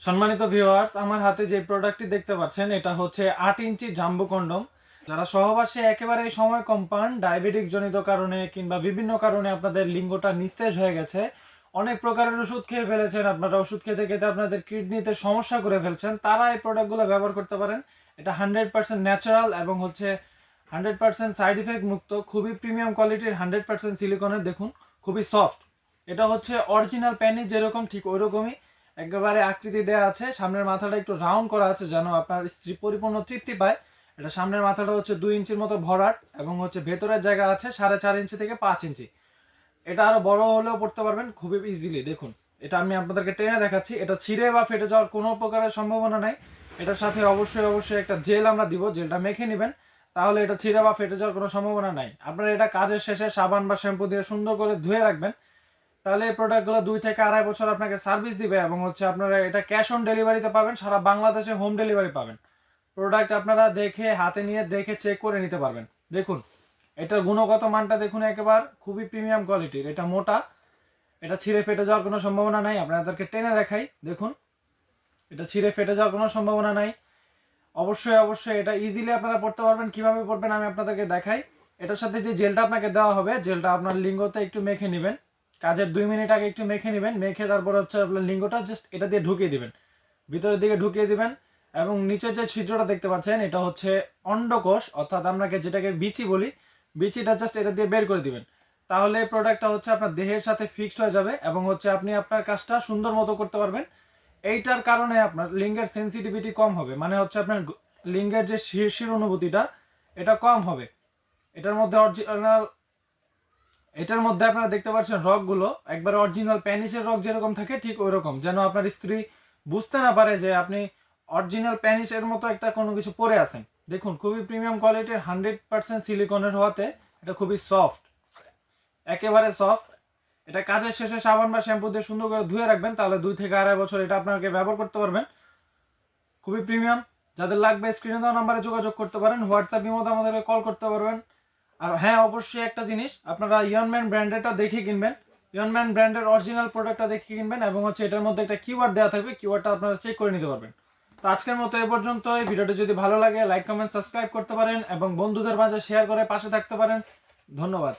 সম্মানিত ভিউয়ার্স, আমার হাতে যে প্রোডাক্টটি দেখতে পাচ্ছেন এটা হচ্ছে 8 ইঞ্চি জাম্বো কন্ডম। যারা সহবাসে একেবারেই সময় কম পান, ডায়াবেটিক জনিত কারণে কিংবা বিভিন্ন কারণে আপনাদের লিঙ্গটা নিস্তেজ হয়ে গেছে, অনেক প্রকারের ওষুধ খেয়ে ফেলেছেন, আপনারা ওষুধ খেতে খেতে আপনাদের কিডনিতে সমস্যা করে ফেলছেন, তারা এই প্রোডাক্টগুলো ব্যবহার করতে পারেন। এটা 100% ন্যাচারাল এবং হচ্ছে 100% সাইড ইফেক্ট মুক্ত, খুবই প্রিমিয়াম কোয়ালিটির, 100% সিলিকনের। দেখুন, খুবই সফট। এটা হচ্ছে অরিজিনাল প্যানিস যেরকম ঠিক ওইরকমই একেবারে আকৃতি দেওয়া আছে। সামনের মাথাটা একটু রাউন্ড করা আছে যেন আপনার স্ত্রী পরিপূর্ণ তৃপ্তি পায়। এটা সামনের মাথাটা হচ্ছে 2 ইঞ্চির মতো ভরাট এবং হচ্ছে ভেতরের জায়গা আছে 4.5 ইঞ্চি থেকে 5 ইঞ্চি। এটা আরো বড় হলেও পড়তে পারবেন খুবই ইজিলি। দেখুন, এটা আমি আপনাদেরকে টেনে দেখাচ্ছি। এটা ছিঁড়ে বা ফেটে যাওয়ার কোনো প্রকারের সম্ভাবনা নাই। এটার সাথে অবশ্যই একটা জেল আমরা দিব, জেলটা মেখে নেবেন, তাহলে এটা ছিঁড়ে বা ফেটে যাওয়ার কোনো সম্ভাবনা নাই। আপনারা এটা কাজের শেষে সাবান বা শ্যাম্পু দিয়ে সুন্দর করে ধুয়ে রাখবেন, তাহলে এই প্রোডাক্টগুলো 2 থেকে 2.5 বছর আপনাকে সার্ভিস দিবে এবং হচ্ছে আপনারা এটা ক্যাশ অন ডেলিভারিতে পাবেন, সারা বাংলাদেশে হোম ডেলিভারি পাবেন। প্রোডাক্ট আপনারা দেখে হাতে নিয়ে দেখে চেক করে নিতে পারবেন। দেখুন, এটার গুণগত মানটা দেখুন, একেবারে খুবই প্রিমিয়াম কোয়ালিটির। এটা মোটা, এটা ছিঁড়ে ফেটে যাওয়ার কোনো সম্ভাবনা নাই। আপনাদেরকে টেনে দেখাই, দেখুন, এটা ছিঁড়ে ফেটে যাওয়ার কোনো সম্ভাবনা নাই। অবশ্যই এটা ইজিলি আপনারা পড়তে পারবেন। কিভাবে পড়বেন আমি আপনাদেরকে দেখাই। এটার সাথে যে জেলটা আপনাকে দেওয়া হবে, জেলটা আপনার লিঙ্গতে একটু মেখে নেবেন। কাজের 2 মিনিট আগে একটু মেখে নেবেন, মেখে তারপর হচ্ছে আপনার লিঙ্গটা জাস্ট এটা দিয়ে ঢুকিয়ে দিবেন, ভিতরের দিকে ঢুকিয়ে দিবেন। এবং নিচের যে ছিদ্রটা দেখতে পাচ্ছেন এটা হচ্ছে অন্ডকোষ, অর্থাৎ আপনাকে যেটাকে বিচি বলি, বিচিটা জাস্ট এটা দিয়ে বের করে দিবেন। তাহলে প্রোডাক্টটা হচ্ছে আপনার দেহের সাথে ফিক্সড হয়ে যাবে এবং হচ্ছে আপনি আপনার কাজটা সুন্দর মতো করতে পারবেন। এইটার কারণে আপনার লিঙ্গের সেন্সিটিভিটি কম হবে, মানে হচ্ছে আপনার লিঙ্গের যে শিরশির অনুভূতিটা এটা কম হবে। এটার মধ্যে অরিজিনাল, এটার মধ্যে আপনারা দেখতে পাচ্ছেন রগগুলো একবার অরিজিনাল প্যানিসের রগ যেরকম থাকে ঠিক ওই রকম, যেন আপনার স্ত্রী বুঝতে না পারে যে আপনি অরিজিনাল প্যানিসের মতো একটা কোনো কিছু পরে আছেন। দেখুন, খুবই প্রিমিয়াম কোয়ালিটির, 100% সিলিকনের হওয়াতে এটা খুবই সফট, একেবারে সফট। এটা কাজের শেষে সাবান বা শ্যাম্পু দিয়ে সুন্দর করে ধুয়ে রাখবেন, তাহলে 2 থেকে 2.5 বছর এটা আপনাকে ব্যবহার করতে পারবেন। খুবই প্রিমিয়াম। যাদের লাগবে স্ক্রিনে দেওয়া নাম্বারে যোগাযোগ করতে পারেন, হোয়াটসঅ্যাপ মধ্যে আমাদেরকে কল করতে পারবেন। আর হ্যাঁ, অবশ্যই একটা জিনিস, আপনারা ইয়নম্যান ব্র্যান্ডেরটা দেখে কিনবেন, ইয়নম্যান ব্র্যান্ডের অরিজিনাল প্রোডাক্টটা দেখে কিনবেন এবং হচ্ছে এটার মধ্যে একটা কিওয়ার্ড দেওয়া থাকবে, কিওয়ার্ডটা আপনারা চেক করে নিতে পারবেন। তো আজকের মতো এ পর্যন্ত। এই ভিডিওটি যদি ভালো লাগে লাইক কমেন্ট সাবস্ক্রাইব করতে পারেন এবং বন্ধুদের মাঝে শেয়ার করে পাশে থাকতে পারেন। ধন্যবাদ।